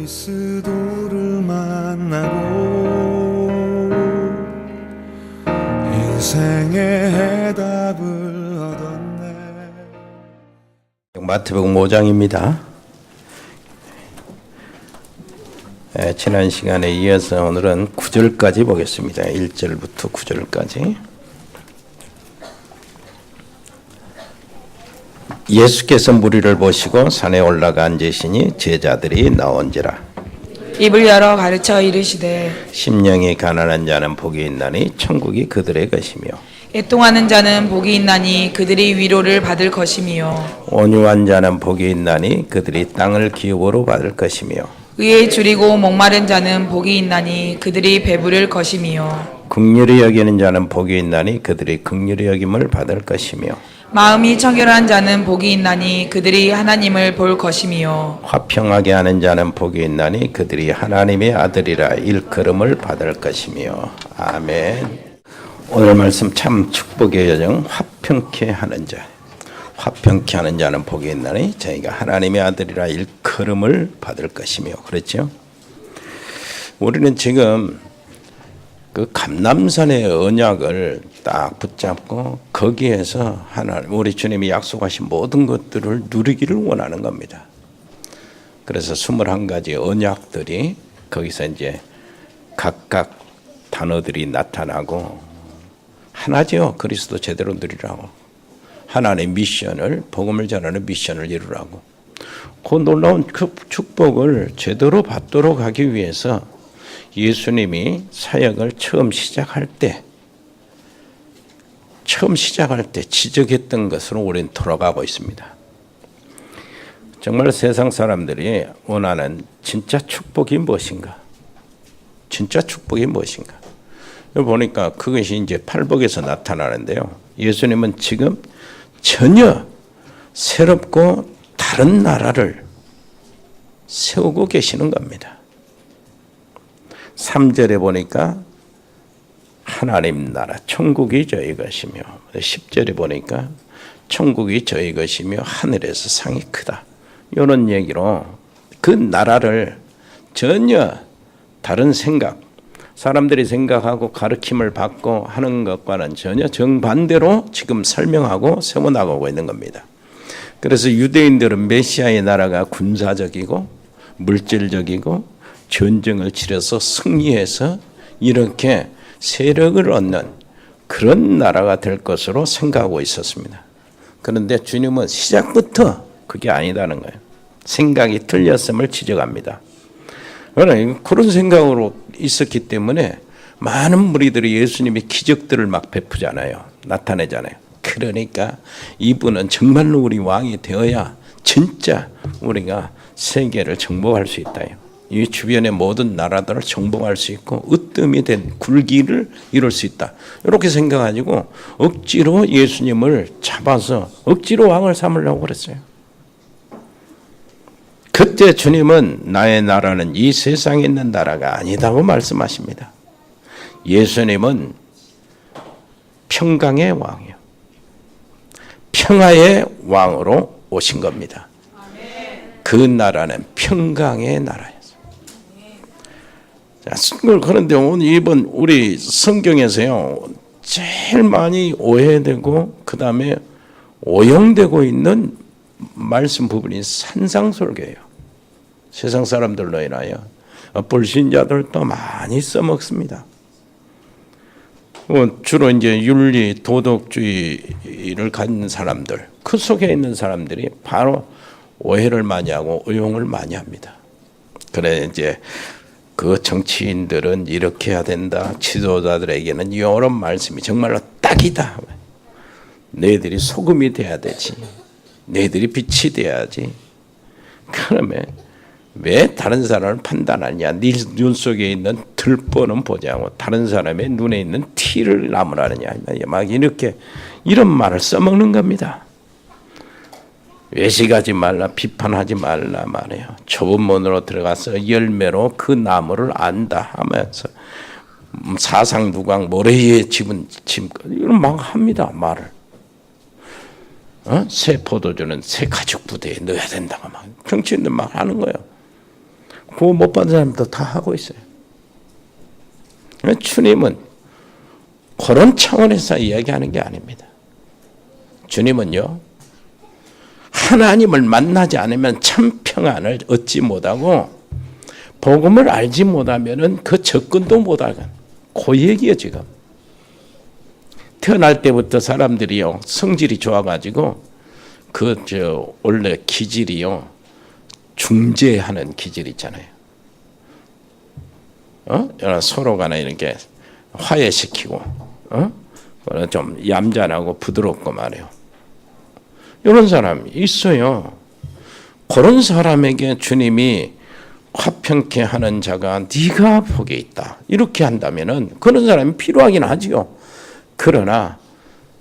그리스도를 만나고 인생의 해답을 얻었네. 마태복음 5장입니다. 지난 시간에 이어서 오늘은 9절까지 보겠습니다. 1절부터 9절까지. 예수께서 무리를 보시고 산에 올라가 앉으시니 제자들이 나온지라. 입을 열어 가르쳐 이르시되 심령이 가난한 자는 복이 있나니 천국이 그들의 것이며 애통하는 자는 복이 있나니 그들이 위로를 받을 것이며 온유한 자는 복이 있나니 그들이 땅을 기업으로 받을 것이며 의에 줄이고 목마른 자는 복이 있나니 그들이 배부를 것이며 긍휼히 여기는 자는 복이 있나니 그들이 긍휼히 여김을 받을 것이며 마음이 청결한 자는 복이 있나니 그들이 하나님을 볼 것이며 화평하게 하는 자는 복이 있나니 그들이 하나님의 아들이라 일컬음을 받을 것이며. 아멘. 오늘 말씀 참 축복의 여정. 화평케 하는 자, 화평케 하는 자는 복이 있나니 저희가 하나님의 아들이라 일컬음을 받을 것이며. 그렇죠? 우리는 지금 그 감람산의 언약을 딱 붙잡고 거기에서 하나님, 우리 주님이 약속하신 모든 것들을 누리기를 원하는 겁니다. 그래서 21가지 언약들이 거기서 이제 각각 단어들이 나타나고 하나죠. 그리스도 제대로 누리라고. 하나님의 미션을, 복음을 전하는 미션을 이루라고. 그 놀라운 그 축복을 제대로 받도록 하기 위해서 예수님이 사역을 처음 시작할 때 지적했던 것으로 우리는 돌아가고 있습니다. 정말 세상 사람들이 원하는 진짜 축복이 무엇인가? 진짜 축복이 무엇인가? 여기 보니까 그것이 이제 팔복에서 나타나는데요. 예수님은 지금 전혀 새롭고 다른 나라를 세우고 계시는 겁니다. 3절에 보니까 하나님 나라 천국이 저희 것이며 10절에 보니까 천국이 저희 것이며 하늘에서 상이 크다. 이런 얘기로 그 나라를 전혀 다른 생각, 사람들이 생각하고 가르침을 받고 하는 것과는 전혀 정반대로 지금 설명하고 세워나가고 있는 겁니다. 그래서 유대인들은 메시아의 나라가 군사적이고 물질적이고 전쟁을 치러서 승리해서 이렇게 세력을 얻는 그런 나라가 될 것으로 생각하고 있었습니다. 그런데 주님은 시작부터 그게 아니다는 거예요. 생각이 틀렸음을 지적합니다. 그런 생각으로 있었기 때문에 많은 무리들이 예수님이 기적들을 막 베푸잖아요. 나타내잖아요. 그러니까 이분은 정말로 우리 왕이 되어야 진짜 우리가 세계를 정복할 수 있다요. 이 주변의 모든 나라들을 정복할 수 있고 으뜸이 된 굴기를 이룰 수 있다. 이렇게 생각가지고 억지로 예수님을 잡아서 억지로 왕을 삼으려고 그랬어요. 그때 주님은 나의 나라는 이 세상에 있는 나라가 아니다고 말씀하십니다. 예수님은 평강의 왕이요, 평화의 왕으로 오신 겁니다. 그 나라는 평강의 나라예요. 그런데 오늘 이번 우리 성경에서요 제일 많이 오해되고 그 다음에 오용되고 있는 말씀 부분이 산상설교예요. 세상 사람들로 인하여 불신자들도 많이 써먹습니다. 주로 이제 윤리 도덕주의를 갖는 사람들, 그 속에 있는 사람들이 바로 오해를 많이 하고 오용을 많이 합니다. 그래 이제 그 정치인들은 이렇게 해야 된다. 지도자들에게는 이런 말씀이 정말로 딱이다. 너희들이 소금이 돼야 되지. 너희들이 빛이 돼야지. 그러면 왜 다른 사람을 판단하냐? 네 눈 속에 있는 들보는 보지 않고 다른 사람의 눈에 있는 티를 나무라느냐? 막 이렇게 이런 말을 써먹는 겁니다. 외식하지 말라, 비판하지 말라 말이에요. 좁은 문으로 들어가서 열매로 그 나무를 안다 하면서 사상누강 모래에 집은 짐것 이런 막 합니다. 말을. 새 포도주는 새 가죽 부대에 넣어야 된다고 막 정치인들 막 하는 거예요. 구원 못 받은 사람도 다 하고 있어요. 주님은 그런 차원에서 이야기하는 게 아닙니다. 주님은요, 하나님을 만나지 않으면 참 평안을 얻지 못하고 복음을 알지 못하면 그 접근도 못하건 그 얘기예요. 지금 태어날 때부터 사람들이요 성질이 좋아가지고 원래 기질이요 중재하는 기질 있잖아요. 서로 간에 이렇게 화해시키고 좀 얌전하고 부드럽고 말이에요. 이런 사람이 있어요. 그런 사람에게 주님이 화평케 하는 자가 네가 복에 있다 이렇게 한다면은 그런 사람이 필요하긴 하지요. 그러나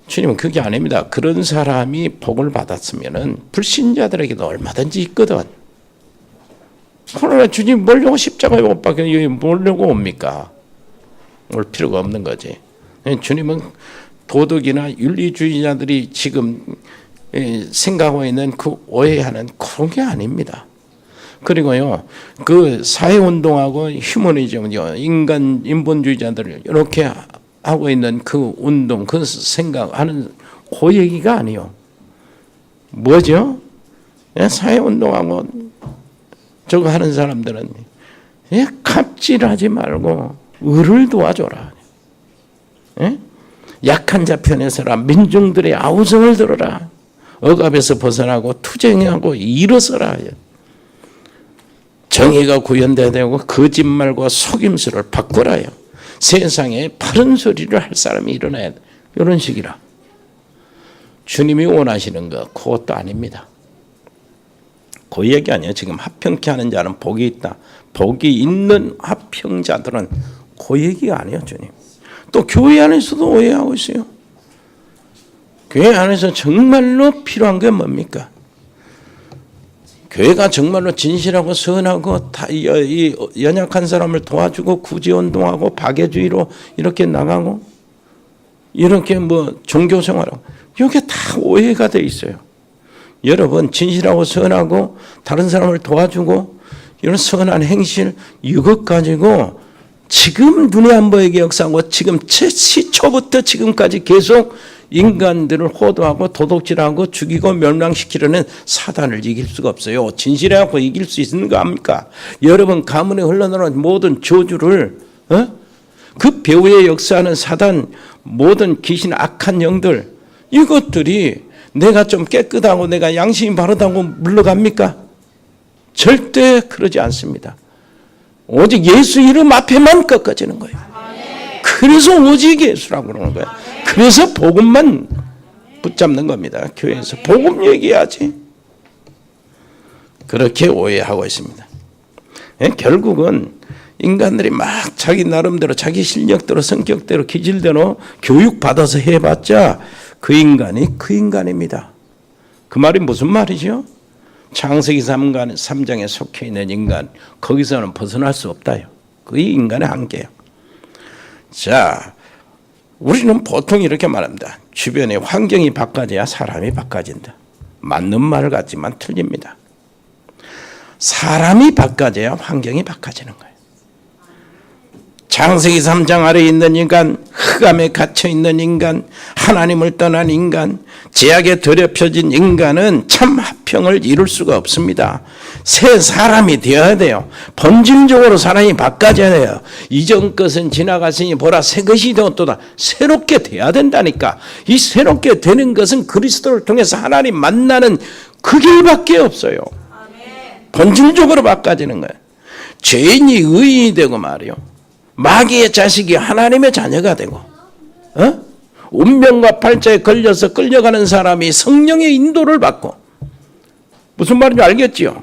주님은 그게 아닙니다. 그런 사람이 복을 받았으면은 불신자들에게도 얼마든지 있거든. 그러나 주님 뭐려고 십자가에 못 박혀 여기 뭐려고 옵니까? 올 필요가 없는 거지. 주님은 도덕이나 윤리주의자들이 지금 생각하고 있는 그 오해하는 그런 게 아닙니다. 그리고요, 그 사회운동하고 휴머니즘은요, 인본주의자들 이렇게 하고 있는 그 운동, 그 생각하는 그 얘기가 아니요. 뭐죠? 사회운동하고 저거 하는 사람들은 갑질하지 말고 을을 도와줘라. 약한 자 편에 서라. 민중들의 아우성을 들어라. 억압에서 벗어나고 투쟁하고 일어서라. 정의가 구현돼야 되고 거짓말과 속임수를 바꾸라요. 세상에 바른 소리를 할 사람이 일어나야 돼. 이런 식이라. 주님이 원하시는 거 그것도 아닙니다. 그 얘기 아니에요. 지금 화평케 하는 자는 복이 있다. 복이 있는 화평자들은 그 얘기가 아니에요. 주님. 또 교회 안에서도 오해하고 있어요. 교회 안에서 정말로 필요한 게 뭡니까? 교회가 정말로 진실하고 선하고 이 연약한 사람을 도와주고 구제운동하고 박애주의로 이렇게 나가고 이렇게 종교생활하고 이게 다 오해가 돼 있어요. 여러분 진실하고 선하고 다른 사람을 도와주고 이런 선한 행실 이것 가지고 지금 눈에 안 보이게 역사하고 지금 시초부터 지금까지 계속 인간들을 호도하고 도둑질하고 죽이고 멸망시키려는 사단을 이길 수가 없어요. 진실해갖고 이길 수 있는 거 압니까? 여러분 가문에 흘러나오는 모든 저주를 그 배후에 역사하는 사단 모든 귀신 악한 영들 이것들이 내가 좀 깨끗하고 내가 양심이 바르다고 물러갑니까? 절대 그러지 않습니다. 오직 예수 이름 앞에만 꺾어지는 거예요. 그래서 오직 예수라고 그러는 거예요. 그래서 복음만 붙잡는 겁니다. 교회에서 복음 얘기해야지. 그렇게 오해하고 있습니다. 결국은 인간들이 막 자기 나름대로 자기 실력대로 성격대로 기질대로 교육받아서 해봤자 그 인간이 그 인간입니다. 그 말이 무슨 말이죠? 창세기 3장에 속해 있는 인간 거기서는 벗어날 수 없다요. 그게 인간의 한계예요. 자, 우리는 보통 이렇게 말합니다. 주변의 환경이 바꿔져야 사람이 바꿔진다. 맞는 말 같지만 틀립니다. 사람이 바꿔져야 환경이 바꿔지는 거예요. 창세기 3장 아래에 있는 인간, 흑암에 갇혀있는 인간, 하나님을 떠난 인간, 죄악에 더럽혀진 인간은 참 화평을 이룰 수가 없습니다. 새 사람이 되어야 돼요. 본질적으로 사람이 바꿔져야 돼요. 이전 것은 지나갔으니 보라 새 것이 되었도다. 새롭게 돼야 된다니까. 이 새롭게 되는 것은 그리스도를 통해서 하나님 만나는 그 길밖에 없어요. 본질적으로 바꿔지는 거예요. 죄인이 의인이 되고 말이요. 마귀의 자식이 하나님의 자녀가 되고 운명과 팔자에 걸려서 끌려가는 사람이 성령의 인도를 받고 무슨 말인지 알겠지요?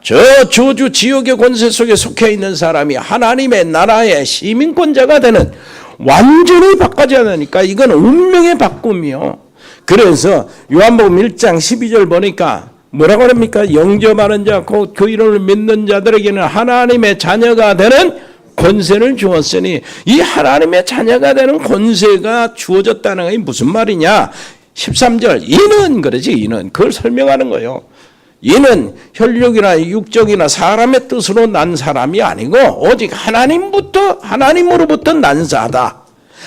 저 저주 지옥의 권세 속에 속해 있는 사람이 하나님의 나라의 시민권자가 되는 완전히 바꿔져야 되니까 이건 운명의 바꿈이요. 그래서 요한복음 1장 12절 보니까 뭐라고 합니까? 영접하는 자 곧 그 이름을 믿는 자들에게는 하나님의 자녀가 되는 권세를 주었으니 이 하나님의 자녀가 되는 권세가 주어졌다는 것이 무슨 말이냐? 13절 이는 그러지 이는 그걸 설명하는 거예요. 이는 혈육이나 육적이나 사람의 뜻으로 난 사람이 아니고 오직 하나님으로부터 난 자다.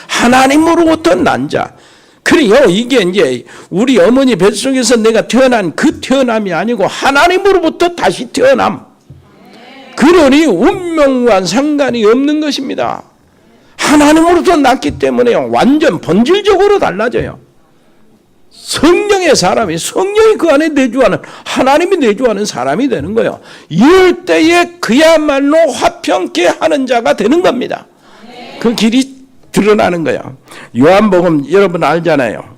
하나님으로부터 난 자. 그래요. 이게 이제 우리 어머니 뱃속에서 내가 태어난 그 태어남이 아니고 하나님으로부터 다시 태어남. 그러니 운명과 상관이 없는 것입니다. 하나님으로부터 났기 때문에 완전 본질적으로 달라져요. 성령의 사람이, 성령이 그 안에 내주하는, 하나님이 내주하는 사람이 되는 거예요. 이럴 때에 그야말로 화평케 하는 자가 되는 겁니다. 그 길이 드러나는 거예요. 요한복음 여러분 알잖아요.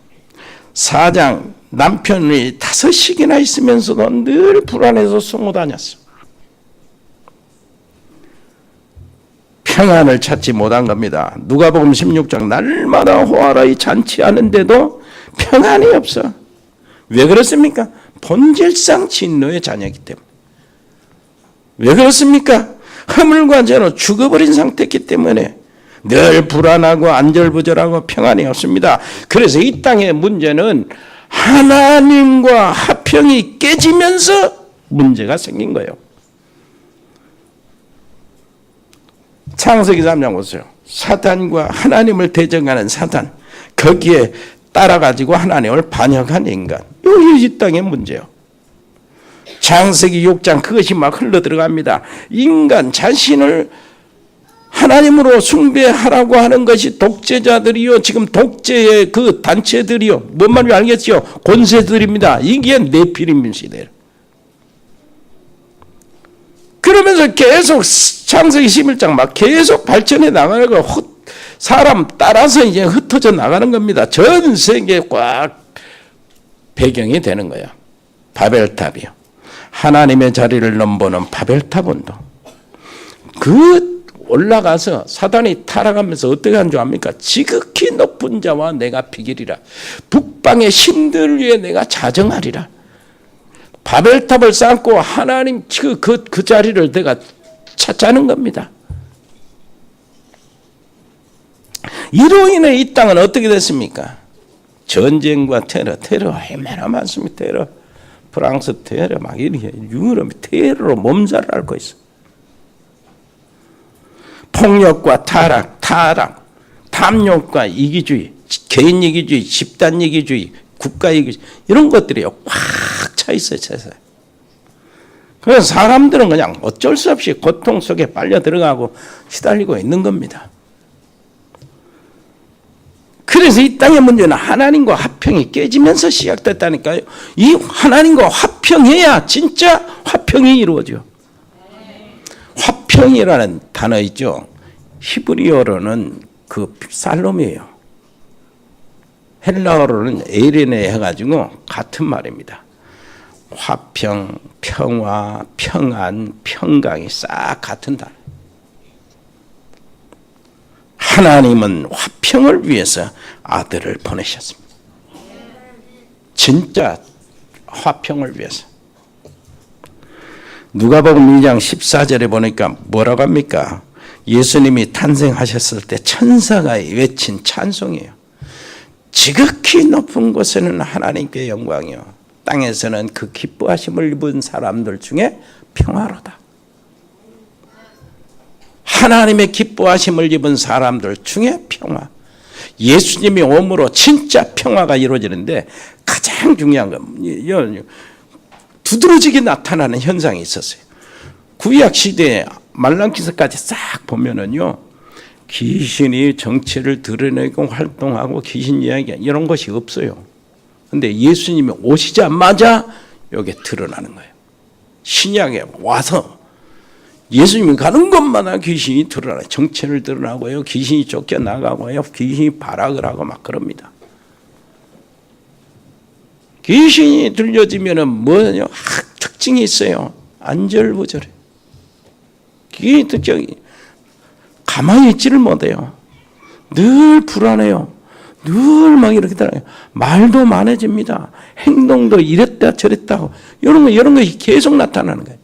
4장 남편이 5씩이나 있으면서도 늘 불안해서 숨어 다녔어. 평안을 찾지 못한 겁니다. 누가복음 16장 날마다 호화로이 잔치하는데도 평안이 없어. 왜 그렇습니까? 본질상 진노의 자녀이기 때문에. 왜 그렇습니까? 허물과 죄로 죽어버린 상태이기 때문에 늘 불안하고 안절부절하고 평안이 없습니다. 그래서 이 땅의 문제는 하나님과 화평이 깨지면서 문제가 생긴 거예요. 창세기 3장 보세요. 사탄과 하나님을 대적하는 사탄, 거기에 따라가지고 하나님을 반역한 인간. 이게 이 땅의 문제예요. 창세기 6장 그것이 막 흘러들어갑니다. 인간 자신을 하나님으로 숭배하라고 하는 것이 독재자들이요, 지금 독재의 그 단체들이요, 뭔 말인지 알겠죠? 권세들입니다. 이게 네피림 시대예요. 그러면서 계속 창세기 11장 막 계속 발전해 나가는 거, 사람 따라서 이제 흩어져 나가는 겁니다. 전 세계에 꽉 배경이 되는 거야. 바벨탑이요. 하나님의 자리를 넘보는 바벨탑 운동. 그 올라가서 사단이 타락하면서 어떻게 한 줄 압니까? 지극히 높은 자와 내가 비기리라. 북방의 신들 위에 내가 자정하리라. 바벨탑을 쌓고 하나님 그 자리를 내가 찾자는 겁니다. 이로 인해 이 땅은 어떻게 됐습니까? 전쟁과 테러 얼마나 많습니다. 테러, 프랑스 테러, 막 이렇게 유럽 테러로 몸살을 앓고 있어. 폭력과 타락, 탐욕과 이기주의, 개인 이기주의, 집단 이기주의, 국가 이기주의 이런 것들이 꽉 차 있어요, 세상에. 그래서 사람들은 그냥 어쩔 수 없이 고통 속에 빨려 들어가고 시달리고 있는 겁니다. 그래서 이 땅의 문제는 하나님과 화평이 깨지면서 시작됐다니까요. 이 하나님과 화평해야 진짜 화평이 이루어져. 화평이라는 단어 있죠. 히브리어로는 그 살롬이에요. 헬라어로는 에이레네 해가지고 같은 말입니다. 화평, 평화, 평안, 평강이 싹 같은 단어. 하나님은 화평을 위해서 아들을 보내셨습니다. 진짜 화평을 위해서. 누가복음 2장 14절에 보니까 뭐라고 합니까? 예수님이 탄생하셨을 때 천사가 외친 찬송이에요. 지극히 높은 곳에는 하나님께 영광이요, 땅에서는 그 기뻐하심을 입은 사람들 중에 평화로다. 하나님의 기뻐하심을 입은 사람들 중에 평화. 예수님이 오므로 진짜 평화가 이루어지는데 가장 중요한 건 두드러지게 나타나는 현상이 있었어요. 구약 시대에 말라기서까지 싹 보면은요, 귀신이 정체를 드러내고 활동하고 귀신 이야기 이런 것이 없어요. 근데 예수님이 오시자마자 이게 드러나는 거예요. 신약에 와서 예수님이 가는 곳마다 귀신이 드러나요. 정체를 드러나고요, 귀신이 쫓겨나가고요, 귀신이 발악을 하고 막 그럽니다. 귀신이 들려지면은 뭐냐, 특징이 있어요. 안절부절해. 귀신이 특징이 가만히 있지를 못해요. 늘 불안해요. 늘 막 이렇게 들어요. 말도 많아집니다. 행동도 이랬다 저랬다 이런 거 계속 나타나는 거예요.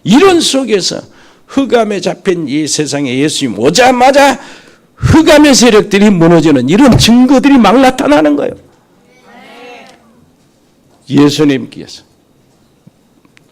이런 속에서 흑암에 잡힌 이 세상에 예수님 오자마자 흑암의 세력들이 무너지는 이런 증거들이 막 나타나는 거예요. 예수님께서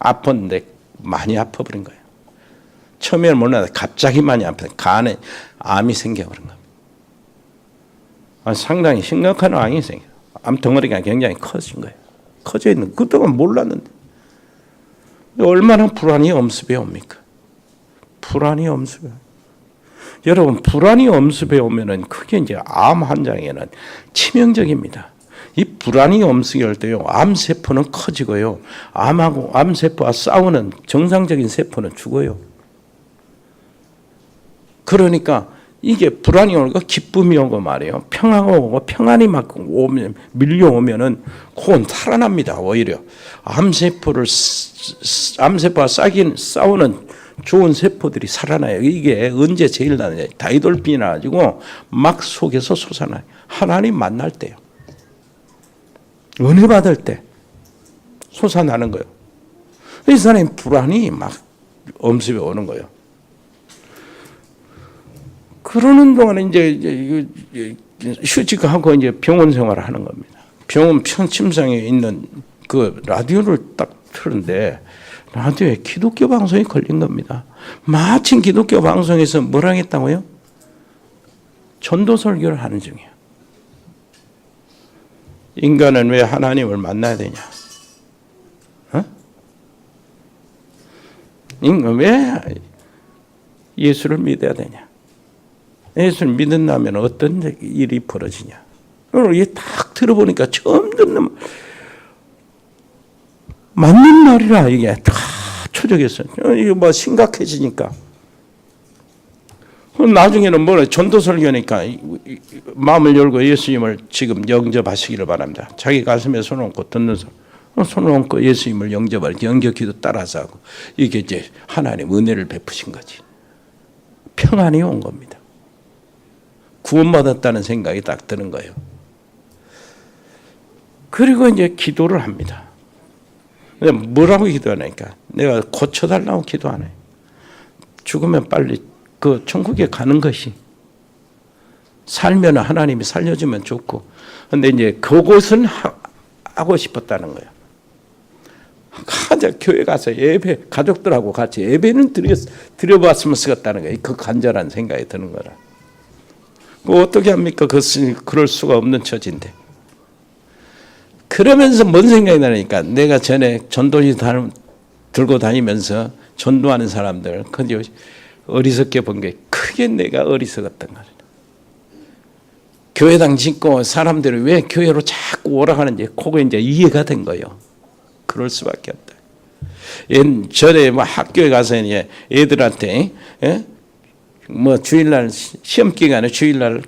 아팠는데 많이 아파버린 거예요. 처음에는 몰랐는데 갑자기 많이 아팠는데 간에 암이 생겨버린 겁니다. 상당히 심각한 암이 생겨요. 암덩어리가 굉장히 커진 거예요. 커져 있는 그동안 몰랐는데 얼마나 불안이 엄습해 옵니까? 불안이 엄습해. 여러분 불안이 엄습해 오면은 그게 이제 암 환자에게는 치명적입니다. 이 불안이 엄습할 때요 암 세포는 커지고요 암하고 암 세포와 싸우는 정상적인 세포는 죽어요. 그러니까 이게 불안이 오고 기쁨이 오고 말이에요. 평화가 오고 평안이 막 오면 밀려오면은 그건 살아납니다. 오히려 암세포와 싸우는 좋은 세포들이 살아나요. 이게 언제 제일 나느냐? 다이돌핀이 나가지고 막 속에서 솟아나요. 하나님 만날 때요. 은혜 받을 때 솟아나는 거예요. 이 사람이 불안이 막 엄습해 오는 거예요. 그러는 동안에 이제 휴직하고 이제 병원 생활을 하는 겁니다. 병원 침상에 있는 그 라디오를 딱 틀었는데 라디오에 기독교 방송이 걸린 겁니다. 마침 기독교 방송에서 뭘 하겠다고요? 전도 설교를 하는 중이에요. 인간은 왜 하나님을 만나야 되냐? 인간 왜 예수를 믿어야 되냐? 예수를 믿는다면 어떤 일이 벌어지냐? 이게 딱 들어보니까 처음 듣는 맞는 말이라 이게 다 초적했어요. 이거 뭐 심각해지니까. 나중에는 뭐래 전도 설교니까 마음을 열고 예수님을 지금 영접하시기를 바랍니다. 자기 가슴에 손을 얹고 듣는 사람 손을 얹고 예수님을 영접할 영접기도 따라서 하고 이게 이제 하나님 은혜를 베푸신 거지. 평안이 온 겁니다. 구원받았다는 생각이 딱 드는 거예요. 그리고 이제 기도를 합니다. 뭐라고 기도하니까 내가 고쳐달라고 기도 안 해요. 죽으면 빨리 그 천국에 가는 것이 살면 하나님이 살려주면 좋고 근데 이제 그것은 하고 싶었다는 거예요. 가자 교회 가서 예배 가족들하고 같이 예배는 드려봤으면 쓰겠다는 거예요. 그 간절한 생각이 드는 거라. 어떻게 합니까? 그것은 그럴 수가 없는 처지인데. 그러면서 뭔 생각이 나니까 내가 전에 전도지 들고 다니면서 전도하는 사람들 근데 어리석게 본 게 크게 내가 어리석었던 거예요. 교회당 짓고 사람들이 왜 교회로 자꾸 오라가는지 그거 이제 이해가 된 거예요. 그럴 수밖에 없다. 전에 뭐 학교에 가서 이제 애들한테 뭐 주일날 시험 기간에 주일날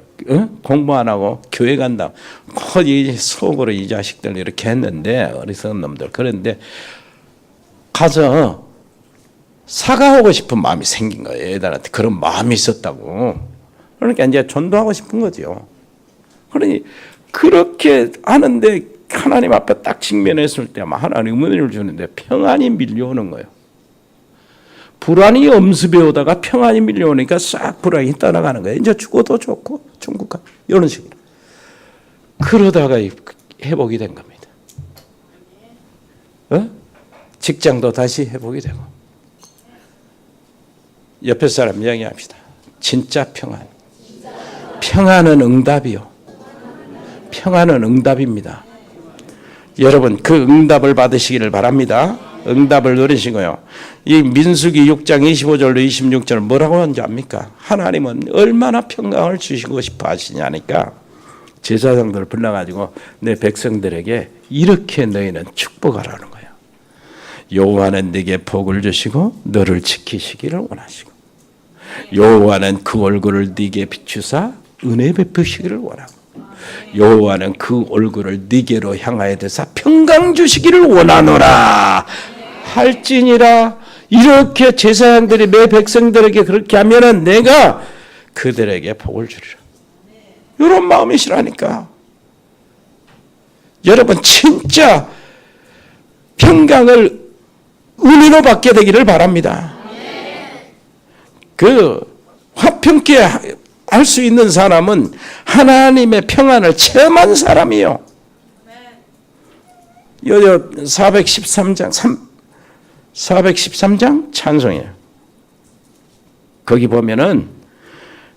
공부 안 하고 교회 간다. 거의 속으로 이 자식들 이렇게 했는데 어리석은 놈들. 그런데 가서 사과하고 싶은 마음이 생긴 거예요. 애들한테 그런 마음이 있었다고. 그러니까 이제 전도하고 싶은 거죠. 그러니 그렇게 하는데 하나님 앞에 딱 직면했을 때 하나님 은혜를 주는데 평안이 밀려오는 거예요. 불안이 엄습해 오다가 평안이 밀려오니까 싹 불안이 떠나가는 거예요. 이제 죽어도 좋고 천국 가 이런 식으로. 그러다가 회복이 된 겁니다. 직장도 다시 회복이 되고. 옆에 사람 이야기합시다. 진짜 평안. 평안은 응답이요. 평안은 응답입니다. 여러분 그 응답을 받으시기를 바랍니다. 응답을 누리시고요. 이 민수기 6장 25절로 26절 뭐라고 하는지 압니까? 하나님은 얼마나 평강을 주시고 싶어 하시냐니까 제사장들을 불러가지고 내 백성들에게 이렇게 너희는 축복하라는 거예요. 여호와는 네게 복을 주시고 너를 지키시기를 원하시고 여호와는 그 얼굴을 네게 비추사 은혜 베푸시기를 원하고 여호와는 그 얼굴을 네게로 향하여 대사 평강 주시기를 원하노라 할지니라. 이렇게 제사장들이 내 백성들에게 그렇게 하면은 내가 그들에게 복을 주리라. 이런 마음이시라니까. 여러분 진짜 평강을 은혜로 받게 되기를 바랍니다. 그 화평케 할 수 있는 사람은 하나님의 평안을 체험한 사람이요. 413장 413장 찬송이에요. 거기 보면은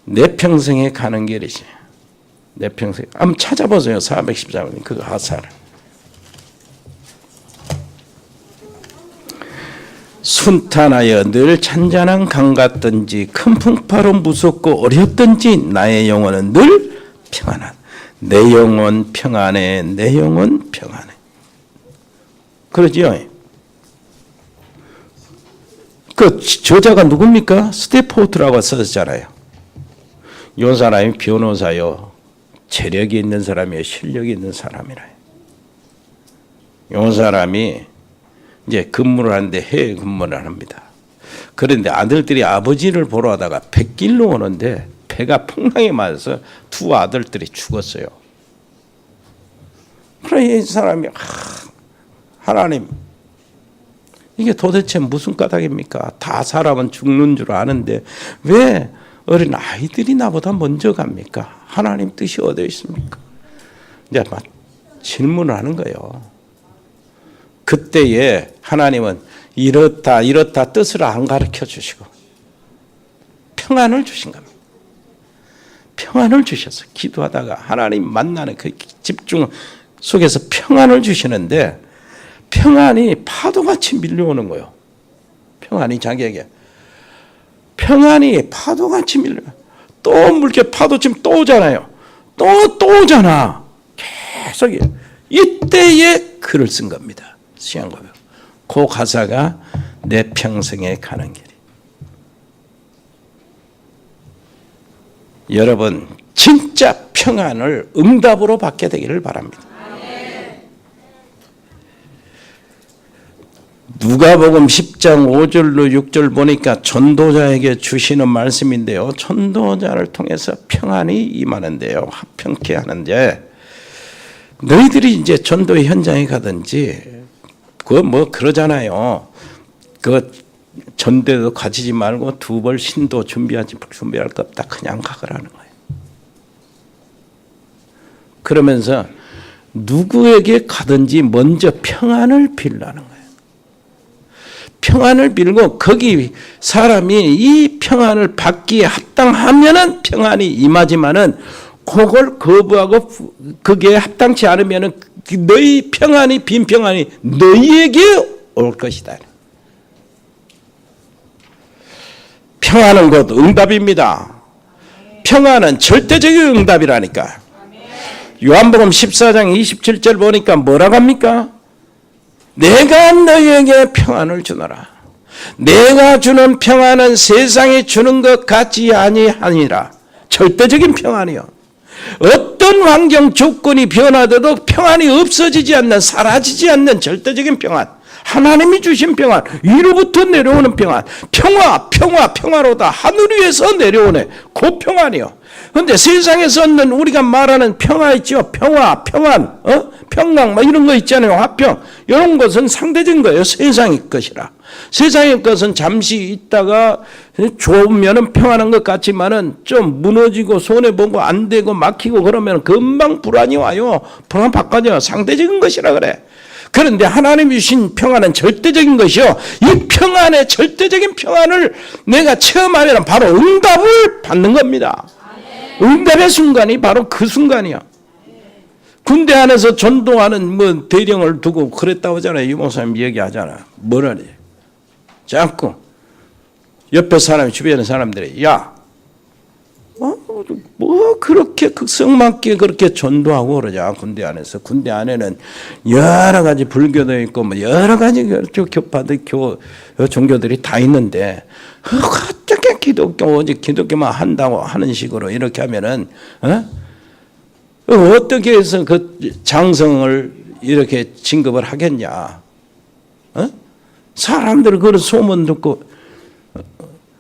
내 평생에 가는 길이지. 내 평생. 한번 찾아보세요. 413장 그 가사를. 순탄하여 늘 잔잔한 강 같든지 큰 풍파로 무섭고 어렵든지 나의 영혼은 늘 평안한. 내 영혼 평안해. 내 영혼 평안해. 그러지요. 그 저자가 누굽니까? 스테포트라고 썼잖아요. 이 사람이 변호사요. 재력이 있는 사람이요. 실력이 있는 사람이라. 이 사람이 이제 근무를 하는데 해외 근무를 합니다. 그런데 아들들이 아버지를 보러 하다가 백길로 오는데 배가 풍랑에 맞아서 두 아들들이 죽었어요. 그래 이 사람이 하나님 이게 도대체 무슨 까닭입니까? 다 사람은 죽는 줄 아는데 왜 어린 아이들이 나보다 먼저 갑니까? 하나님 뜻이 어디에 있습니까? 이제 막 질문을 하는 거예요. 그때에 하나님은 이렇다 뜻을 안 가르쳐 주시고 평안을 주신 겁니다. 평안을 주셔서 기도하다가 하나님 만나는 그 집중 속에서 평안을 주시는데 평안이 파도같이 밀려오는 거예요. 평안이 자기에게. 평안이 파도같이 밀려요. 또 물개 파도쯤 또 오잖아요. 또 오잖아. 계속 이때에 글을 쓴 겁니다. 시한 거예요. 그 가사가 내 평생에 가는 길이. 여러분 진짜 평안을 응답으로 받게 되기를 바랍니다. 누가복음 10장 5절로 6절 보니까 전도자에게 주시는 말씀인데요. 전도자를 통해서 평안이 임하는데요. 화평케 하는데 너희들이 이제 전도의 현장에 가든지 그거 뭐 그러잖아요. 그 전대도 가지지 말고 두 벌 신도 준비할 거 없다. 그냥 가거라는 거예요. 그러면서 누구에게 가든지 먼저 평안을 빌라는 거예요. 평안을 빌고 거기 사람이 이 평안을 받기에 합당하면은 평안이 임하지만은 그걸 거부하고 그게 합당치 않으면은 너희 평안이 빈 평안이 너희에게 올 것이다. 평안은 곧 응답입니다. 평안은 절대적인 응답이라니까. 요한복음 14장 27절 보니까 뭐라고 합니까? 내가 너희에게 평안을 주노라. 내가 주는 평안은 세상이 주는 것 같지 아니하니라. 절대적인 평안이요. 어떤 환경 조건이 변화돼도 평안이 없어지지 않는, 사라지지 않는 절대적인 평안. 하나님이 주신 평안, 위로부터 내려오는 평안. 평화로다. 하늘 위에서 내려오네. 그 평안이요. 그런데 세상에서 얻는 우리가 말하는 평화 있죠. 평안, 평강 이런 거 있잖아요. 화평. 이런 것은 상대적인 거예요. 세상의 것이라. 세상의 것은 잠시 있다가 좋으면 평안한 것 같지만은 좀 무너지고 손해보고 안 되고 막히고 그러면 금방 불안이 와요. 불안 바꿔져. 상대적인 것이라 그래. 그런데 하나님이 주신 평안은 절대적인 것이요. 이 평안의 절대적인 평안을 내가 체험하면 바로 응답을 받는 겁니다. 응답의 순간이 바로 그 순간이야. 군대 안에서 전도하는 대령을 두고 그랬다고 하잖아요. 이 목사님 얘기하잖아. 뭐라니? 자꾸 옆에 사람, 주변의 사람들이 뭐 그렇게 극성맞게 그렇게 전도하고 그러냐. 군대 안에서. 군대 안에는 여러 가지 불교도 있고 뭐 여러 가지 교파들 종교들이 다 있는데 어떻게 기독교만 한다고 하는 식으로 이렇게 하면은 어떻게 해서 그 장성을 이렇게 진급을 하겠냐. 사람들이 그런 소문 듣고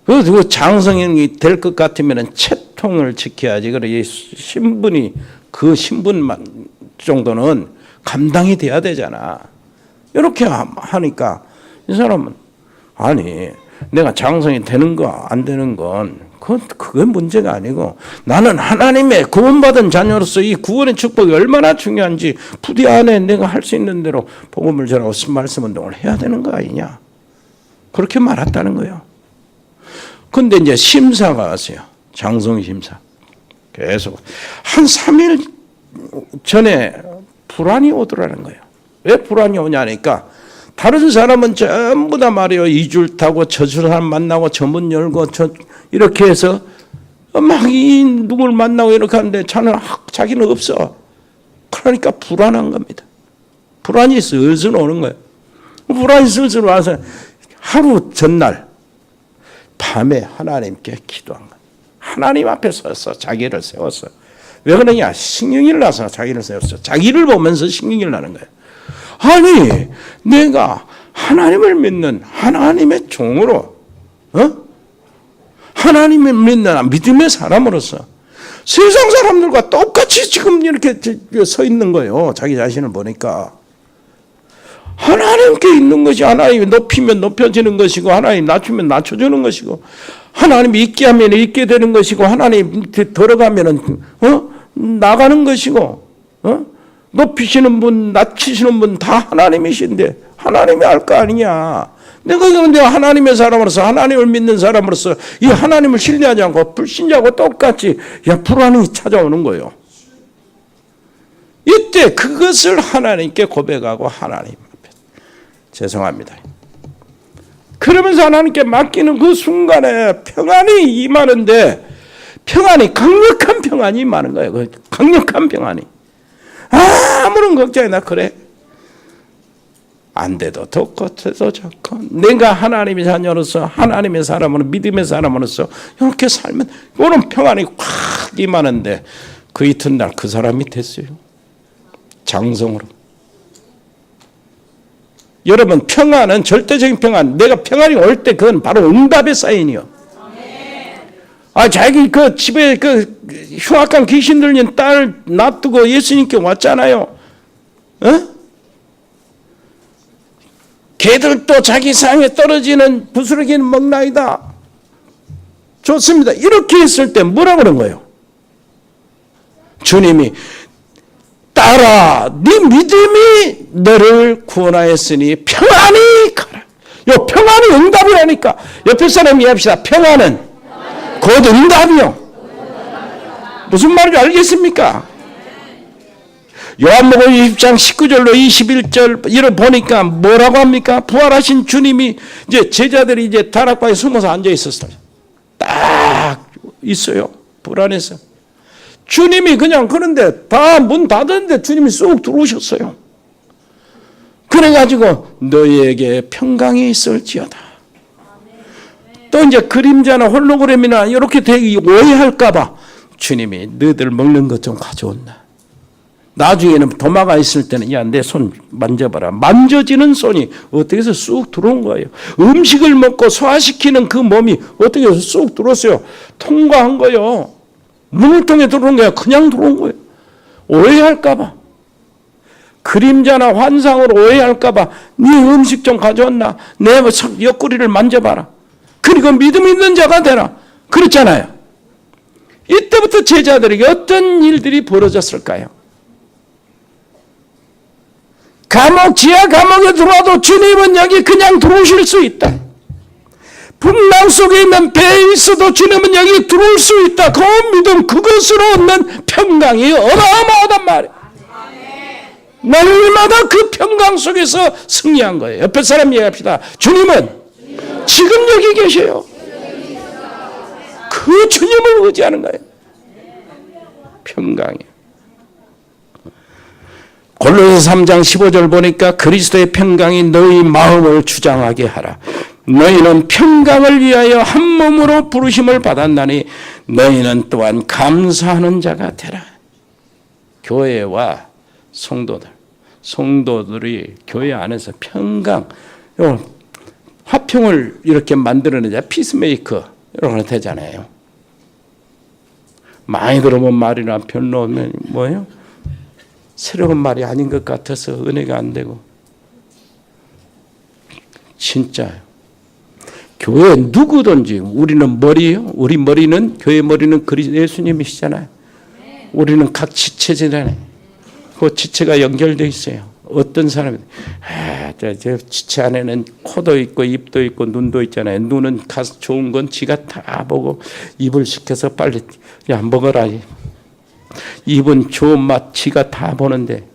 그 장성이 될 것 같으면 채통을 지켜야지. 그래 신분이 그 신분만 정도는 감당이 돼야 되잖아. 이렇게 하니까 이 사람은 아니 내가 장성이 되는 거 안 되는 건 그게 문제가 아니고 나는 하나님의 구원받은 자녀로서 이 구원의 축복이 얼마나 중요한지 부디 안에 내가 할 수 있는 대로 복음을 전하고 말씀 운동을 해야 되는 거 아니냐. 그렇게 말았다는 거예요. 근데 이제 심사가 왔어요. 장성 심사. 계속 한 3일 전에 불안이 오더라는 거예요. 왜 불안이 오냐니까 다른 사람은 전부 다 말이에요. 2줄 타고 저 사람 만나고 저 문 열고 이렇게 해서 막 이 누굴 만나고 이렇게 하는데 자기는 없어. 그러니까 불안한 겁니다. 불안이 슬슬 오는 거예요. 불안이 슬슬 와서 하루 전날 밤에 하나님께 기도한 거예요. 하나님 앞에 서서 자기를 세웠어요. 왜 그러냐? 신경이 나서 자기를 세웠어요. 자기를 보면서 신경이 나는 거예요. 아니, 내가 하나님을 믿는 하나님의 종으로, 하나님을 믿는 믿음의 사람으로서 세상 사람들과 똑같이 지금 이렇게 서 있는 거예요. 자기 자신을 보니까. 하나님께 있는 것이 하나님이 높이면 높여지는 것이고 하나님 낮추면 낮춰주는 것이고 하나님이 있게 하면 있게 되는 것이고 하나님 들어가면 나가는 것이고 높이시는 분 낮추시는 분 다 하나님이신데 하나님이 알 거 아니냐. 내가 그런데 하나님의 사람으로서 하나님을 믿는 사람으로서 이 하나님을 신뢰하지 않고 불신자하고 똑같이 불안이 찾아오는 거예요. 이때 그것을 하나님께 고백하고 하나님 앞에 죄송합니다. 그러면서 하나님께 맡기는 그 순간에 평안이 임하는데 평안이 강력한 평안이 임하는 거예요. 강력한 평안이. 아무런 걱정이 나 그래. 안 돼도 좋고 돼도 좋고 내가 하나님의 자녀로서 하나님의 사람으로 믿음의 사람으로서 이렇게 살면 그런 평안이 확 임하는데 그 이튿날 그 사람이 됐어요. 장성으로. 여러분 평안은 절대적인 평안. 내가 평안이 올 때 그건 바로 응답의 사인이요. 자기 그 집에 그 흉악한 귀신 들린 딸 놔두고 예수님께 왔잖아요. 개들도 자기 상에 떨어지는 부스러기는 먹나이다. 좋습니다. 이렇게 했을 때 뭐라 그런 거예요? 주님이 딸아 네 믿음이 너를 구원하였으니 평안히 가라. 요 평안이 응답이라니까. 옆에 사람 이해합시다. 평안은 곧 응답이요. 무슨 말인지 알겠습니까? 요한복음 20장 19절로 21절 이를 보니까 뭐라고 합니까? 부활하신 주님이 이제 제자들이 이제 다락방에 숨어서 앉아 있었어요. 딱 있어요. 불안해서. 주님이 그냥 그런데 다 문 닫았는데 주님이 쑥 들어오셨어요. 그래가지고 너희에게 평강이 있을지어다. 또 이제 그림자나 홀로그램이나 이렇게 되게 오해할까봐 주님이 너희들 먹는 것 좀 가져온다. 나중에는 도마가 있을 때는 야 내 손 만져봐라. 만져지는 손이 어떻게 해서 쑥 들어온 거예요. 음식을 먹고 소화시키는 그 몸이 어떻게 해서 쑥 들어왔어요. 통과한 거예요. 문을 통해 들어온 거야. 그냥 들어온 거예요. 오해할까 봐. 그림자나 환상으로 오해할까 봐 네 음식 좀 가져왔나. 내 옆구리를 만져봐라. 그리고 믿음 있는 자가 되라. 그랬잖아요. 이때부터 제자들에게 어떤 일들이 벌어졌을까요? 지하 감옥에 들어와도 주님은 여기 그냥 들어오실 수 있다. 풍랑 속에 있는 배에 있어도 주님은 여기 들어올 수 있다. 그 믿음, 그것으로 얻는 평강이 어마어마하단 말이에요. 날마다 그 평강 속에서 승리한 거예요. 옆에 사람 얘기합시다. 주님은 지금 여기 계셔요. 그 주님을 의지하는 거예요. 평강이에요. 골로새 3장 15절 보니까 그리스도의 평강이 너희 마음을 주장하게 하라. 너희는 평강을 위하여 한 몸으로 부르심을 받았나니 너희는 또한 감사하는 자가 되라. 교회와 성도들이 교회 안에서 평강, 화평을 이렇게 만들어내자. 피스메이커 이런 거 되잖아요. 많이 들어본 말이나 별로 뭐예요? 새로운 말이 아닌 것 같아서 은혜가 안 되고. 진짜요. 교회 누구든지 우리는 머리예요. 우리 머리는 교회 머리는 예수님이시잖아요. 우리는 각 지체잖아요. 그 지체가 연결되어 있어요. 어떤 사람이 저 지체 안에는 코도 있고 입도 있고 눈도 있잖아요. 눈은 가서 좋은 건 지가 다 보고 입을 시켜서 빨리 야 먹어라. 입은 좋은 맛 지가 다 보는데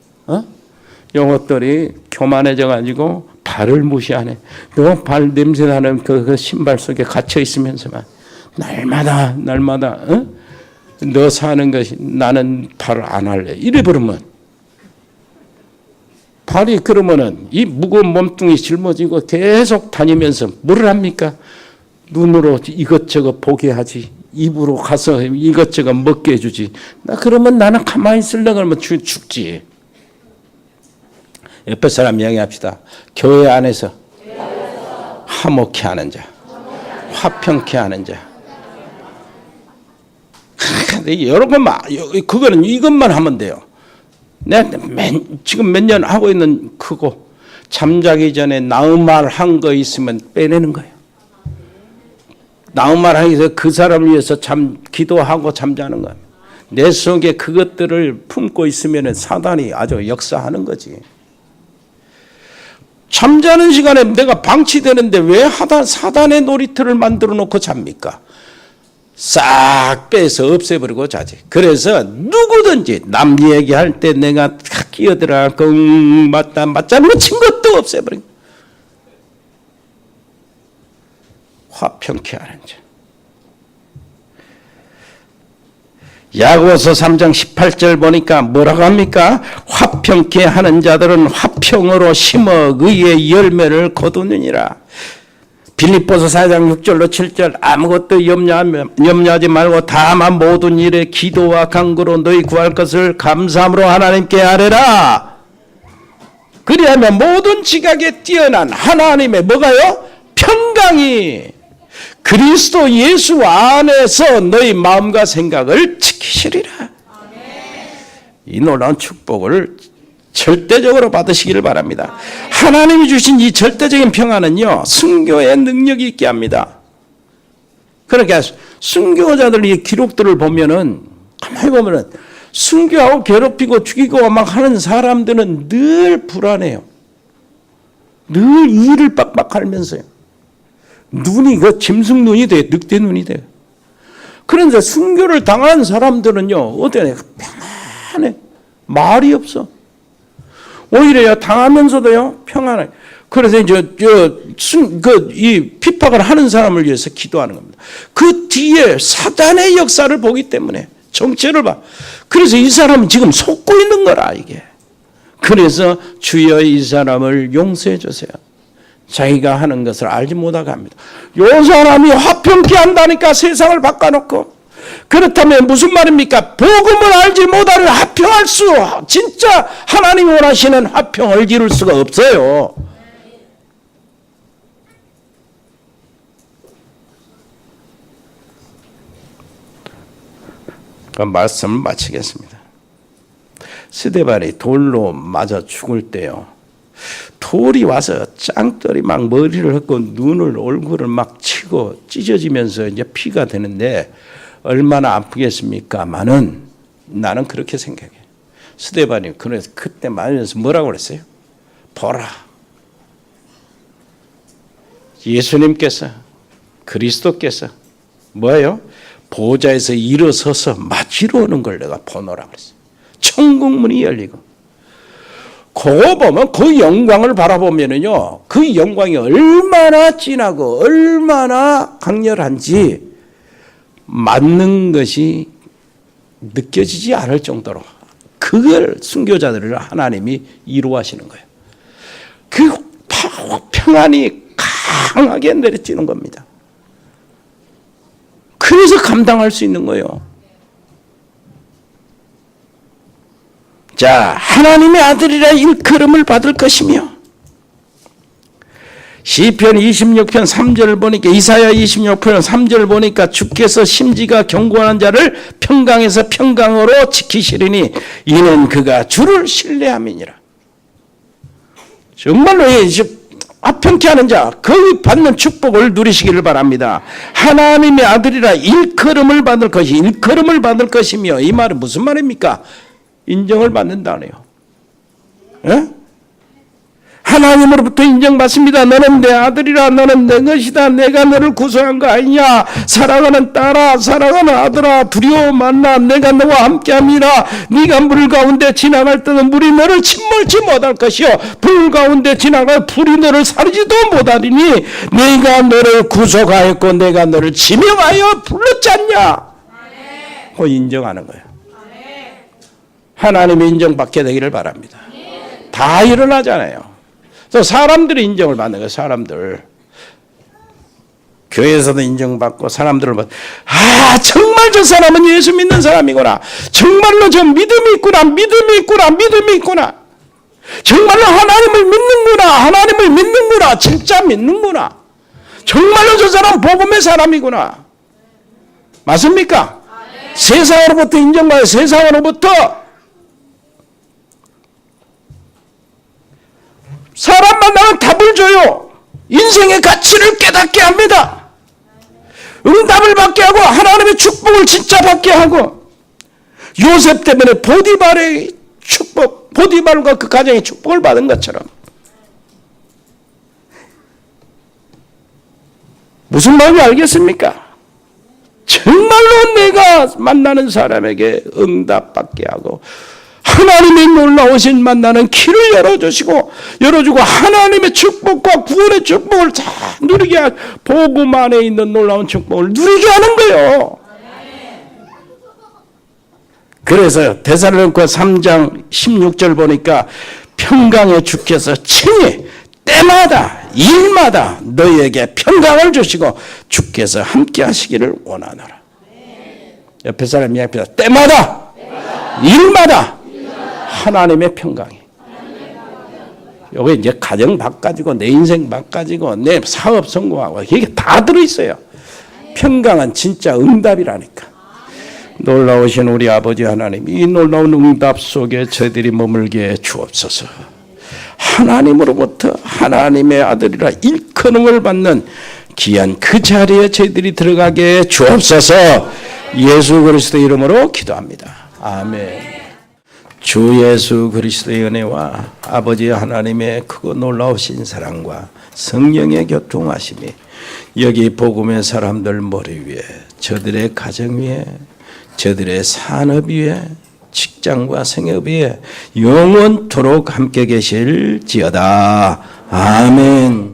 이것들이 교만해져 가지고 발을 무시하네. 너 발 냄새 나는 그 신발 속에 갇혀 있으면서만 날마다 너 사는 것이 나는 발을 안 할래. 이래 버리면 발이 그러면은 이 무거운 몸뚱이 짊어지고 계속 다니면서 뭐를 합니까? 눈으로 이것저것 보게 하지. 입으로 가서 이것저것 먹게 해주지. 나 그러면 나는 가만히 있으려고 하면 죽지. 옆에 사람 이야기합시다. 교회 안에서 화목케 하는 자, 화평케 하는 자. 여러 것만 그거는 이것만 하면 돼요. 내가 지금 몇 년 하고 있는 그거 잠자기 전에 나음말 한 거 있으면 빼내는 거예요. 나음말 하기 위해서 그 사람을 위해서 기도하고 잠자는 거예요. 내 속에 그것들을 품고 있으면 사단이 아주 역사하는 거지. 잠자는 시간에 내가 방치되는데 왜 사단의 놀이터를 만들어 놓고 잡니까? 싹 빼서 없애버리고 자지. 그래서 누구든지 남 얘기할 때 내가 끼어들어가고 맞다 놓친 것도 없애버리고 화평케 하는 자. 야고보서 3장 18절 보니까 뭐라고 합니까? 화평케 하는 자들은 화평으로 심어 의의 열매를 거두느니라. 빌립보서 4장 6절로 7절 아무것도 염려하지 말고 다만 모든 일에 기도와 간구로 너희 구할 것을 감사함으로 하나님께 아뢰라. 그리하면 모든 지각에 뛰어난 하나님의 뭐가요? 평강이 그리스도 예수 안에서 너희 마음과 생각을 지키시리라. 이 놀라운 축복을 절대적으로 받으시기를 바랍니다. 하나님이 주신 이 절대적인 평안은요, 순교의 능력이 있게 합니다. 그러니까 순교자들의 기록들을 보면은 가만히 보면은 순교하고 괴롭히고 죽이고 막 하는 사람들은 늘 불안해요. 늘 이를 빡빡 앓면서요. 눈이 그 짐승 눈이 돼요. 늑대 눈이 돼요. 그런데 순교를 당한 사람들은요, 어때요? 평안해. 말이 없어. 오히려 당하면서도요, 평안해. 그래서 이 핍박을 하는 사람을 위해서 기도하는 겁니다. 그 뒤에 사단의 역사를 보기 때문에 정체를 봐. 그래서 이 사람은 지금 속고 있는 거라, 이게. 그래서 주여 이 사람을 용서해 주세요. 자기가 하는 것을 알지 못하게 합니다. 이 사람이 화평케 한다니까 세상을 바꿔놓고. 그렇다면 무슨 말입니까? 복음을 알지 못하는 화평할 수, 진짜 하나님이 원하시는 화평을 이룰 수가 없어요. 그 말씀을 마치겠습니다. 스데반이 돌로 맞아 죽을 때요, 돌이 와서 짱돌이 막 머리를 헛고 눈을 얼굴을 막 치고 찢어지면서 이제 피가 되는데 얼마나 아프겠습니까마는 나는 그렇게 생각해. 스데반이 그래서 그때 맞으면서 뭐라고 그랬어요? 보라, 예수님께서 그리스도께서 뭐예요? 보좌에서 일어서서 맞이러 오는 걸 내가 보노라 그랬어요. 천국 문이 열리고. 그거 보면 그 영광을 바라보면은요, 그 영광이 얼마나 진하고 얼마나 강렬한지 맞는 것이 느껴지지 않을 정도로 그걸 순교자들을 하나님이 이루어하시는 거예요. 그 평안이 강하게 내려지는 겁니다. 그래서 감당할 수 있는 거예요. 자, 하나님의 아들이라 일컬음을 받을 것이며, 시편 26편 3절 보니까, 이사야 26편 3절 보니까 주께서 심지가 견고한 자를 평강에서 평강으로 지키시리니 이는 그가 주를 신뢰함이니라. 정말로 화평케 하는 자, 그 받는 축복을 누리시기를 바랍니다. 하나님의 아들이라 일컬음을 받을 것이, 일컬음을 받을 것이며, 이 말은 무슨 말입니까? 인정을 받는다네요. 예? 하나님으로부터 인정받습니다. 너는 내 아들이라, 너는 내 것이다. 내가 너를 구속한 거 아니냐. 사랑하는 딸아, 사랑하는 아들아, 두려워 말라. 내가 너와 함께함이라. 네가 물 가운데 지나갈 때는 물이 너를 침몰치 못할 것이요, 불 가운데 지나갈 불이 너를 사르지도 못하리니 내가 너를 구속하였고 내가 너를 지명하여 불렀지 않냐. 그 인정하는 거예요. 하나님의 인정받게 되기를 바랍니다. 다 일어나잖아요. 또 사람들이 인정을 받는 거예요. 사람들. 교회에서도 인정받고 사람들을 봐. 정말 저 사람은 예수 믿는 사람이구나. 정말로 저 믿음이 있구나. 믿음이 있구나. 믿음이 있구나. 정말로 하나님을 믿는구나. 하나님을 믿는구나. 진짜 믿는구나. 정말로 저 사람 복음의 사람이구나. 맞습니까? 세상으로부터 인정받아요. 세상으로부터. 사람 만나면 답을 줘요. 인생의 가치를 깨닫게 합니다. 응답을 받게 하고 하나님의 축복을 진짜 받게 하고, 요셉 때문에 보디발의 축복, 보디발과 그 가정의 축복을 받은 것처럼. 무슨 마음이 알겠습니까? 정말로 내가 만나는 사람에게 응답받게 하고 하나님의 놀라우신 만나는 길을 열어주고 하나님의 축복과 구원의 축복을 다 누리게 하고 복음 안에 있는 놀라운 축복을 누리게 하는 거예요. 그래서 데살로니가 3장 16절 보니까 평강의 주께서 친히 때마다 일마다 너희에게 평강을 주시고 주께서 함께 하시기를 원하노라. 옆에 사람 이야기합니다. 때마다 일마다 하나님의 평강이. 여기 이제 가정 바꿔지고 내 인생 바꿔지고 내 사업 성공하고 이게 다 들어있어요. 평강은 진짜 응답이라니까. 놀라우신 우리 아버지 하나님, 이 놀라운 응답 속에 저희들이 머물게 주옵소서. 하나님으로부터 하나님의 아들이라 일컬음을 받는 귀한 그 자리에 저희들이 들어가게 주옵소서. 예수 그리스도의 이름으로 기도합니다. 아멘. 주 예수 그리스도의 은혜와 아버지 하나님의 크고 놀라우신 사랑과 성령의 교통하심이 여기 복음의 사람들 머리 위에, 저들의 가정 위에, 저들의 산업 위에, 직장과 생업 위에 영원토록 함께 계실지어다. 아멘.